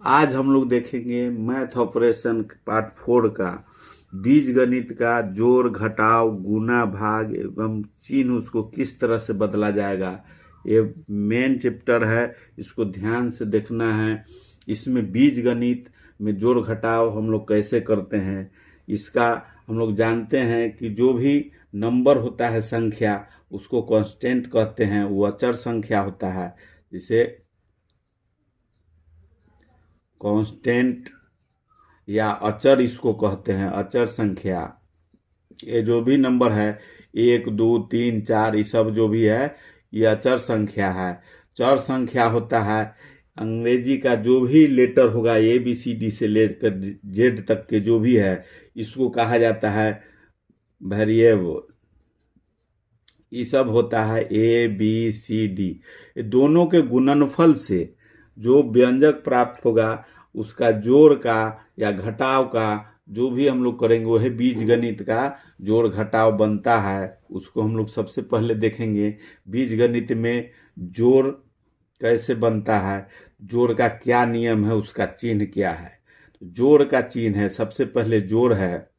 आज हम लोग देखेंगे मैथ ऑपरेशन पार्ट 4 का बीज गणित का जोड़ घटाव गुना भाग एवं चिन्ह उसको किस तरह से बदला जाएगा। ये मेन चैप्टर है, इसको ध्यान से देखना है। इसमें बीज गणित में जोड़ घटाव हम लोग कैसे करते हैं, इसका हम लोग जानते हैं कि जो भी नंबर होता है संख्या उसको कांस्टेंट कहते हैं, वो अचर संख्या होता है। जिसे कांस्टेंट या अचर इसको कहते हैं, अचर संख्या। ये जो भी नंबर है 1 2 3 4 ये सब जो भी है ये अचर संख्या है। चर संख्या होता है अंग्रेजी का जो भी लेटर होगा ABCD से लेकर Z तक के जो भी है इसको कहा जाता है वेरिएबल। ये सब होता है ABCD। ये दोनों के गुणनफल से जो व्यंजक प्राप्त होगा उसका जोड़ का या घटाव का जो भी हम लोग करेंगे वह बीज गणित का जोड़ घटाव बनता है। उसको हम लोग सबसे पहले देखेंगे बीज गणित में जोड़ कैसे बनता है, जोड़ का क्या नियम है, उसका चिन्ह क्या है। तो जोड़ का चिन्ह है, सबसे पहले जोड़ है।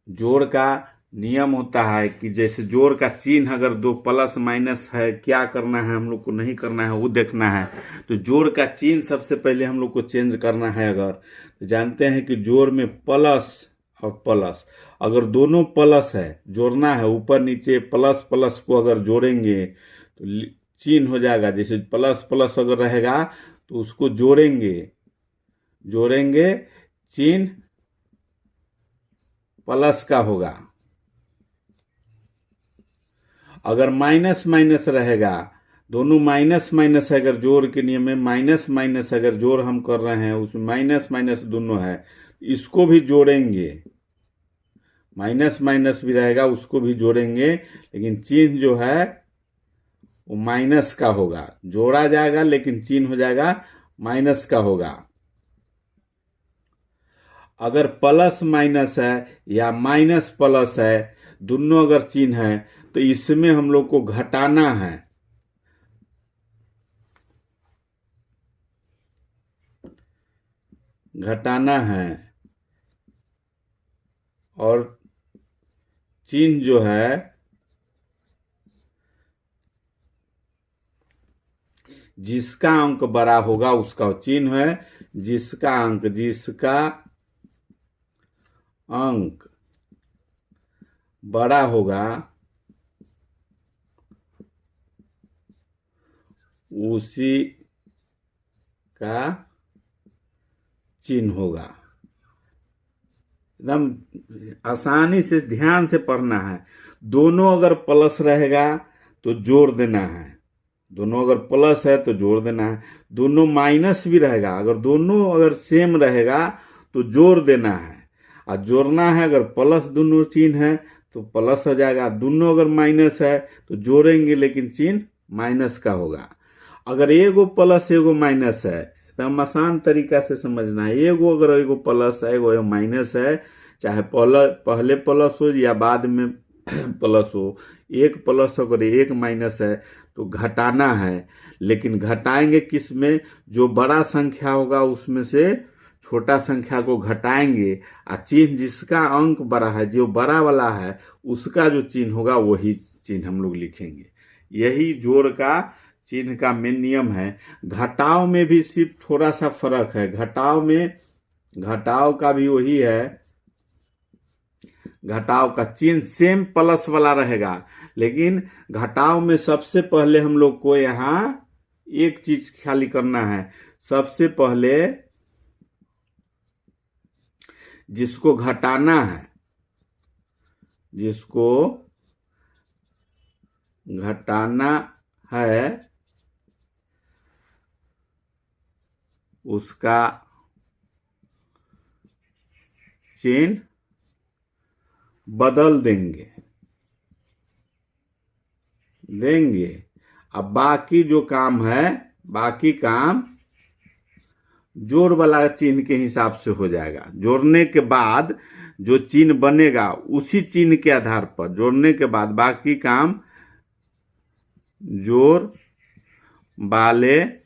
जोड़ का नियम होता है कि जैसे जोड़ का चिन्ह अगर दो प्लस माइनस है, क्या करना है हम लोग को, नहीं करना है वो देखना है। तो जोड़ का चिन्ह सबसे पहले हम लोग को चेंज करना है। अगर तो जानते हैं कि जोड़ में प्लस और प्लस, अगर दोनों प्लस है जोड़ना है, ऊपर नीचे प्लस प्लस को अगर जोड़ेंगे तो चिन्ह हो जाएगा। जैसे प्लस प्लस अगर रहेगा तो उसको जोड़ेंगे चिन्ह प्लस का होगा। अगर माइनस माइनस रहेगा, दोनों माइनस माइनस है, अगर जोड़ के नियम में माइनस माइनस अगर जोड़ हम कर रहे हैं उसमें माइनस माइनस दोनों है, इसको भी जोड़ेंगे। माइनस माइनस भी रहेगा उसको भी जोड़ेंगे, लेकिन चिन्ह जो है वो माइनस का होगा। जोड़ा जाएगा लेकिन चिन्ह हो जाएगा माइनस का होगा। अगर प्लस माइनस है या माइनस प्लस है, दोनों अगर चिन्ह है तो इसमें हम लोग को घटाना है। और चिन्ह जो है जिसका अंक बड़ा होगा उसका चिन्ह है, जिसका अंक बड़ा होगा उसी का चिन्ह होगा। एकदम आसानी से ध्यान से पढ़ना है। दोनों अगर प्लस रहेगा तो जोड़ देना है, दोनों अगर प्लस है तो जोड़ देना है। दोनों माइनस भी रहेगा, अगर दोनों अगर सेम रहेगा तो जोड़ देना है और जोड़ना है। अगर प्लस दोनों चिन्ह है तो प्लस हो जाएगा, दोनों अगर माइनस है तो जोड़ेंगे लेकिन चिन्ह माइनस का होगा। अगर एगो प्लस एगो माइनस है, एकदम आसान तरीका से समझना है। एगो प्लस है एगो माइनस है, चाहे पहले प्लस हो या बाद में प्लस हो, एक प्लस अगर एक माइनस है तो घटाना है। लेकिन घटाएंगे किस में, जो बड़ा संख्या होगा उसमें से छोटा संख्या को घटाएंगे और चिन्ह जिसका अंक बड़ा है, जो बड़ा वाला है उसका जो चिन्ह होगा वही चिन्ह हम लोग लिखेंगे। यही जोड़ का चिन्ह का मेन नियम है। घटाव में भी सिर्फ थोड़ा सा फर्क है। घटाव का भी वही है, घटाव का चिन्ह सेम प्लस वाला रहेगा, लेकिन घटाव में सबसे पहले हम लोग को यहाँ एक चीज खाली करना है। सबसे पहले जिसको घटाना है उसका चिन्ह बदल देंगे। अब बाकी जो काम है, बाकी काम जोड़ वाला चिन्ह के हिसाब से हो जाएगा। जोड़ने के बाद जो चिन्ह बनेगा उसी चिन्ह के आधार पर जोड़ने के बाद बाकी काम जोड़ वाले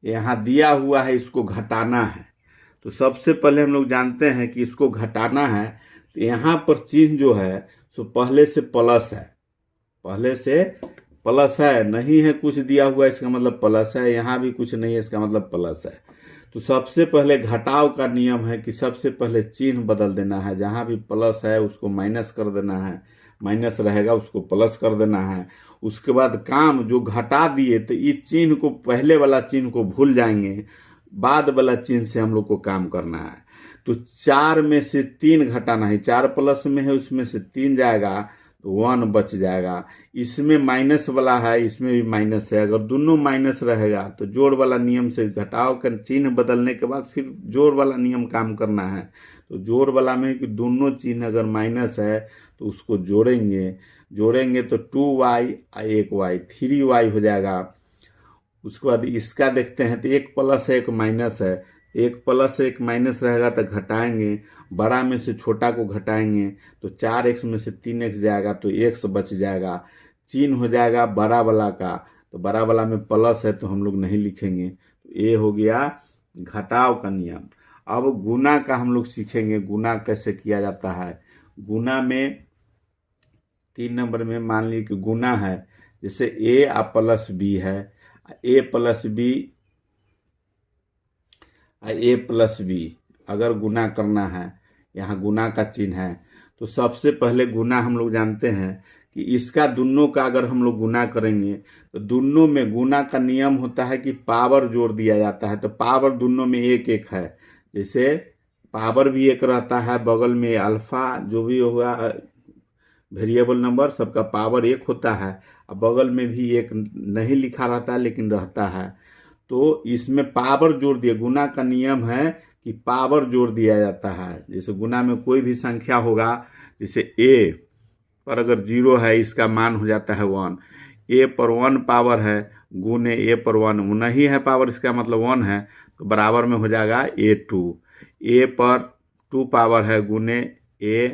यहाँ दिया हुआ है, इसको घटाना है। तो सबसे पहले हम लोग जानते हैं कि इसको घटाना है, तो यहाँ पर चिन्ह जो है सो पहले से प्लस है, पहले से प्लस है, नहीं है कुछ दिया हुआ इसका मतलब प्लस है, यहाँ भी कुछ नहीं है इसका मतलब प्लस है। तो सबसे पहले घटाव का नियम है कि सबसे पहले चिन्ह बदल देना है, जहाँ भी प्लस है उसको माइनस कर देना है, माइनस रहेगा उसको प्लस कर देना है। उसके बाद काम जो घटा दिए तो इस चिन्ह को, पहले वाला चिन्ह को भूल जाएंगे, बाद वाला चिन्ह से हम लोग को काम करना है। तो 4 में से 3 घटाना है, 4 प्लस में है उसमें से 3 जाएगा तो 1 बच जाएगा। इसमें माइनस वाला है, इसमें भी माइनस है, अगर दोनों माइनस रहेगा तो जोड़ वाला नियम से घटाव का चिन्ह बदलने के बाद फिर जोड़ वाला नियम काम करना है। तो जोड़ वाला में कि दोनों चिन्ह अगर माइनस है तो उसको जोड़ेंगे तो 2y 1y 3y हो जाएगा। उसके बाद इसका देखते हैं तो 1 प्लस है 1 माइनस है, 1 प्लस 1 माइनस रहेगा तो घटाएंगे, बड़ा में से छोटा को घटाएंगे तो 4x में से 3x जाएगा तो x बच जाएगा। चिन्ह हो जाएगा बड़ा वाला का, तो बड़ा वाला में प्लस है तो हम लोग नहीं लिखेंगे। तो ये हो गया घटाव का नियम। अब गुना का हम लोग सीखेंगे, गुना कैसे किया जाता है। गुना में 3 नंबर में मान लीजिए कि गुना है, जैसे a और प्लस b है, a प्लस b अगर गुना करना है, यहाँ गुना का चिन्ह है, तो सबसे पहले गुना हम लोग जानते हैं कि इसका दोनों का अगर हम लोग गुना करेंगे तो दोनों में गुना का नियम होता है कि पावर जोड़ दिया जाता है। तो पावर दोनों में 1 1 है, जैसे पावर भी 1 रहता है, बगल में अल्फा जो भी होगा वेरिएबल नंबर सबका पावर 1 होता है, और बगल में भी 1 नहीं लिखा रहता है लेकिन रहता है। तो इसमें पावर जोड़ दिया, गुना का नियम है कि पावर जोड़ दिया जाता है। जैसे गुना में कोई भी संख्या होगा, जैसे a पर अगर 0 है इसका मान हो जाता है 1, a पर 1 पावर है गुने a पर 1 नहीं है पावर, इसका मतलब 1 है, तो बराबर में हो जाएगा a2, a पर 2 पावर है गुने a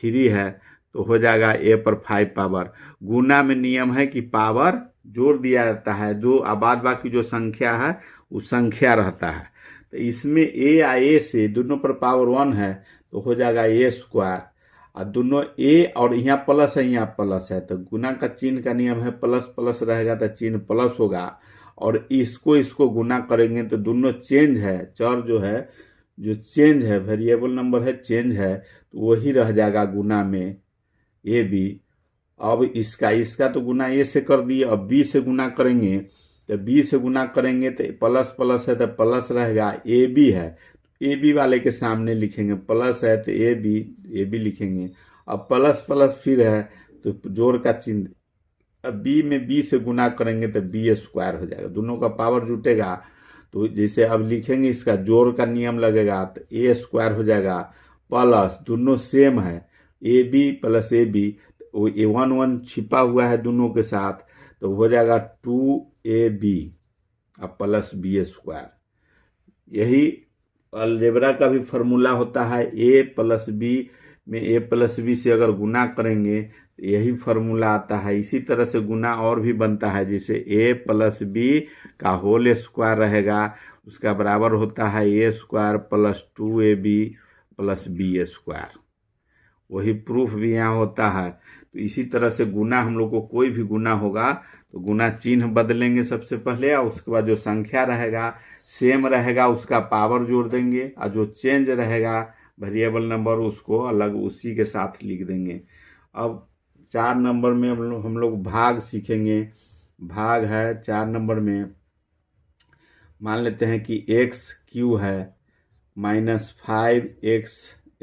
3 है तो हो जाएगा a पर 5 पावर। गुना में नियम है कि पावर जोड़ दिया जाता है, जो बाद बाकी जो संख्या है वो संख्या रहता है। तो इसमें a या a से दोनों पर पावर 1 है तो हो जाएगा a स्क्वायर, और दोनों a और यहाँ प्लस है यहाँ प्लस है, तो गुना का चिन्ह का नियम है प्लस प्लस रहेगा तो चिन्ह प्लस होगा, और इसको गुना करेंगे तो दोनों चेंज है, चर जो है जो चेंज है वेरिएबल नंबर है चेंज है तो वही रह जाएगा गुना में a b। अब इसका तो गुना a से कर दिए, अब b से गुना करेंगे तो b से गुना करेंगे तो प्लस प्लस है तो प्लस रहेगा, ए बी है ए बी वाले के सामने लिखेंगे, प्लस है तो ए बी लिखेंगे। अब प्लस प्लस फिर है तो जोड़ का चिन्ह, अब b में b से गुना करेंगे तो b स्क्वायर हो जाएगा, दोनों का पावर जुटेगा। तो जैसे अब लिखेंगे इसका जोड़ का नियम लगेगा तो a स्क्वायर हो जाएगा, प्लस दोनों सेम है A B plus A B, वो 1 1 छिपा हुआ है दोनों के साथ तो हो जाएगा 2ab अब प्लस b स्क्वायर। यही अलजेब्रा का भी फॉर्मूला होता है, a प्लस b में a प्लस b से अगर गुना करेंगे तो यही फॉर्मूला आता है। इसी तरह से गुना और भी बनता है, जैसे a प्लस b का होल स्क्वायर रहेगा उसका बराबर होता है a square plus 2ab plus b square, वही प्रूफ भी यहाँ होता है। तो इसी तरह से गुना हम लोग को कोई भी गुना होगा तो गुना चिन्ह बदलेंगे सबसे पहले, और उसके बाद जो संख्या रहेगा सेम रहेगा उसका पावर जोड़ देंगे, और जो चेंज रहेगा वेरिएबल नंबर उसको अलग उसी के साथ लिख देंगे। अब 4 नंबर में हम लोग भाग सीखेंगे। भाग है 4 नंबर में, मान लेते हैं कि x क्यू है -5x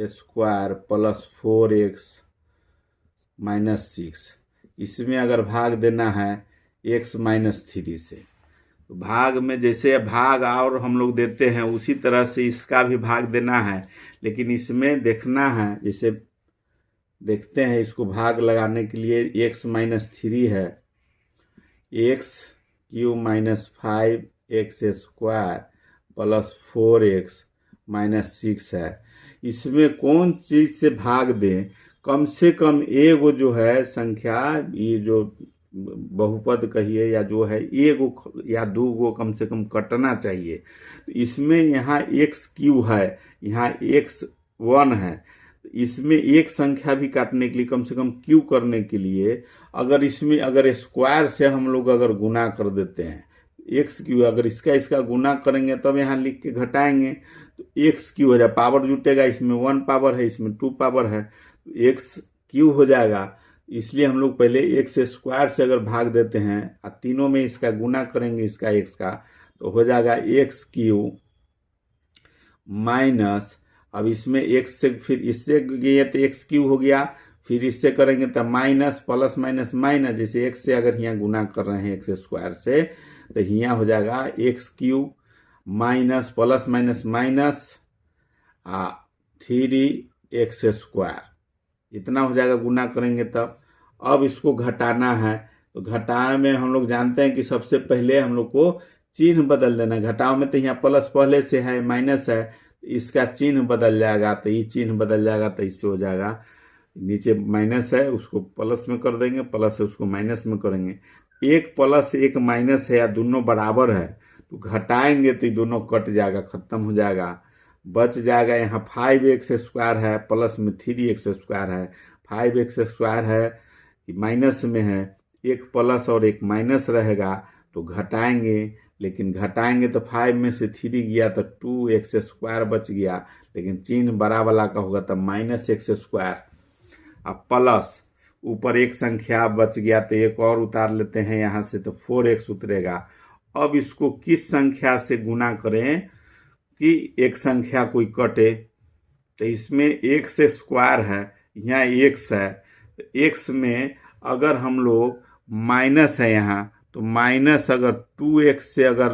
स्क्वायर प्लस 4x -6, इसमें अगर भाग देना है x -3 से, तो भाग में जैसे भाग और हम लोग देते हैं उसी तरह से इसका भी भाग देना है, लेकिन इसमें देखना है, जैसे देखते हैं इसको भाग लगाने के लिए x -3 है, x Q -5x square plus 4x -6 है। इसमें कौन चीज से भाग दें, कम से कम एगो जो है संख्या, ये जो बहुपद कहिए या जो है एगो या दो गो कम से कम कटना चाहिए। तो इसमें यहाँ एक्स क्यू है, यहाँ एक्स वन है, इसमें एक संख्या भी काटने के लिए कम से कम क्यू करने के लिए अगर इसमें अगर स्क्वायर से हम लोग अगर गुना कर देते हैं एक्स क्यू, अगर इसका गुना करेंगे तब यहाँ लिख के घटाएंगे तो एक्स क्यू हो जाए, पावर जुटेगा, इसमें 1 पावर है, इसमें 2 पावर है, तो एक्स क्यू हो जाएगा। इसलिए हम लोग पहले एक्स स्क्वायर से अगर भाग देते हैं और तीनों में इसका गुना करेंगे इसका एक्स का, तो हो जाएगा एक्स क्यू माइनस, अब इसमें एक्स से फिर इससे गए तो एक्स क्यू हो गया, फिर इससे करेंगे तो माइनस प्लस माइनस माइनस, जैसे एक्स से अगर यहाँ गुना कर रहे हैं एक्स स्क्वायर से तो यहाँ हो जाएगा x Q minus plus minus minus 3x square, इतना हो जाएगा गुना करेंगे तब। अब इसको घटाना है, तो घटाने में हम लोग जानते हैं कि सबसे पहले हम लोग को चिन्ह बदल देना है। घटाव में तो यहाँ प्लस पहले से है, माइनस है, इसका चिन्ह बदल जाएगा, तो ये चिन्ह बदल जाएगा, तो इससे हो जाएगा नीचे माइनस है उसको प्लस में कर देंगे, प्लस है उसको माइनस में करेंगे। एक प्लस एक माइनस है या दोनों बराबर है तो घटाएंगे तो ये दोनों कट जाएगा, खत्म हो जाएगा, बच जाएगा यहाँ 5x स्क्वायर है, प्लस में 3x स्क्वायर है, 5x स्क्वायर है माइनस में है, एक प्लस और एक माइनस रहेगा तो घटाएंगे, लेकिन घटाएंगे तो 5 में से 3 गया तो 2x स्क्वायर बच गया, लेकिन चिन्ह बड़ा वाला का होगा तो -x स्क्वायर, अब प्लस ऊपर एक संख्या बच गया तो एक और उतार लेते हैं यहाँ से तो 4x उतरेगा। अब इसको किस संख्या से गुना करें कि एक संख्या कोई कटे, तो इसमें x स्क्वायर है, यहाँ x है, तो x में अगर हम लोग माइनस है यहाँ तो माइनस अगर 2x से अगर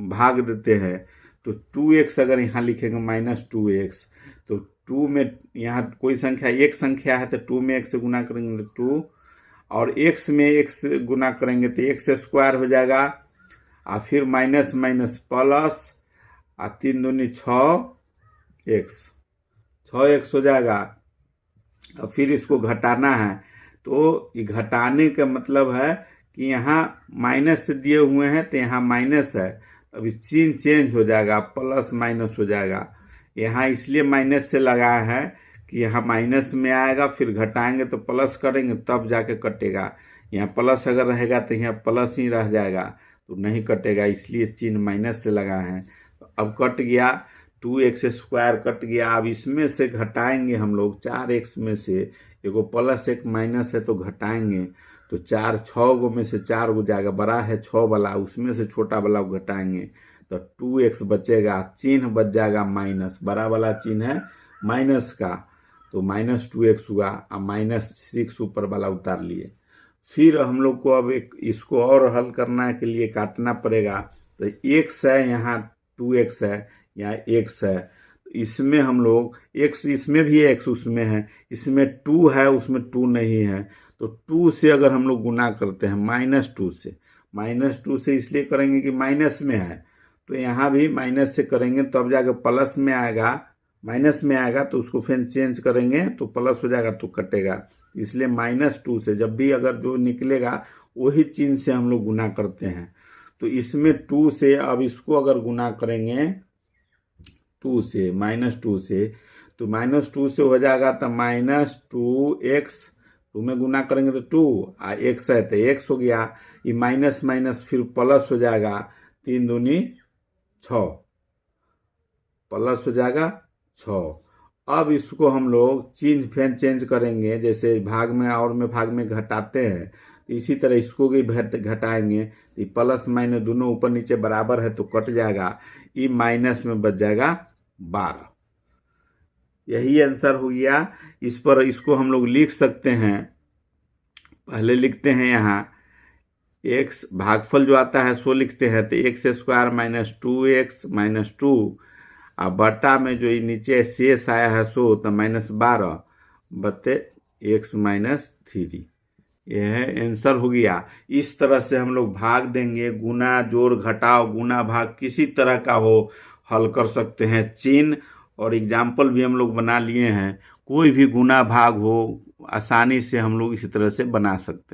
भाग देते हैं तो 2x अगर यहाँ लिखेंगे -2x, तो 2 में यहाँ कोई संख्या एक संख्या है तो 2 में x से गुना करेंगे तो 2, और x में x गुना करेंगे तो x स्क्वायर हो जाएगा, और फिर माइनस माइनस प्लस, और 3 दूनी 6x हो जाएगा। और फिर इसको घटाना है, तो ये घटाने का मतलब है कि यहाँ माइनस से दिए हुए हैं तो यहाँ माइनस है, अभी चिन्ह चेंज हो जाएगा, प्लस माइनस हो जाएगा। यहाँ इसलिए माइनस से लगाया है कि यहाँ माइनस में आएगा, फिर घटाएंगे तो प्लस करेंगे तब जाके कटेगा, यहाँ प्लस अगर रहेगा तो यहाँ प्लस ही रह जाएगा तो नहीं कटेगा, इसलिए चिन्ह माइनस से लगा है। तो अब कट गया 2x स्क्वायर कट गया। अब इसमें से घटाएंगे हम लोग 4x में से एगो प्लस एक माइनस है तो घटाएंगे तो 6 गो में से 4 गो जाएगा, बड़ा है 6 वाला, उसमें से छोटा वाला घटाएंगे तो 2x बचेगा, चिन्ह बच जाएगा माइनस, बड़ा वाला चिन्ह है माइनस का तो -2x हुआ, और -6 ऊपर वाला उतार लिए। फिर हम लोग को अब एक इसको और हल करने के लिए काटना पड़ेगा, तो x है यहाँ 2x है, यहाँ x है, तो इसमें हम लोग x, इसमें भी x उसमें है, इसमें 2 है उसमें 2 नहीं है, तो 2 से अगर हम लोग गुना करते हैं -2 से इसलिए करेंगे कि माइनस में है, तो यहाँ भी माइनस से करेंगे तब जाकर प्लस में आएगा, माइनस में आएगा तो उसको फिर चेंज करेंगे तो प्लस हो जाएगा तो कटेगा, इसलिए -2 से जब भी अगर जो निकलेगा वही चिन्ह से हम लोग गुना करते हैं। तो इसमें 2 से अब इसको अगर गुना करेंगे 2 से -2 से, तो -2 से हो जाएगा तो -2x, 2 में गुना करेंगे तो 2, x है तो x हो गया, ये माइनस माइनस फिर प्लस हो जाएगा, 3 दूनी 6 प्लस हो जाएगा 6। अब इसको हम लोग चिन्ह फिर चेंज करेंगे, जैसे भाग में और में भाग में घटाते हैं तो इसी तरह इसको भी घटाएंगे, तो प्लस माइनस दोनों ऊपर नीचे बराबर है तो कट जाएगा, ये माइनस में बच जाएगा 12। यही आंसर हो गया। इस पर इसको हम लोग लिख सकते हैं, पहले लिखते हैं यहाँ x भागफल जो आता है सो लिखते हैं, तो x स्क्वायर -2x -2, और बटा में जो ये नीचे शेष आया है सो तो -12 बटे x -3, यह आंसर हो गया। इस तरह से हम लोग भाग देंगे, गुना जोड़ घटाव गुना भाग किसी तरह का हो हल कर सकते हैं। चिन्ह और एग्जाम्पल भी हम लोग बना लिए हैं, कोई भी गुना भाग हो आसानी से हम लोग इसी तरह से बना सकते हैं।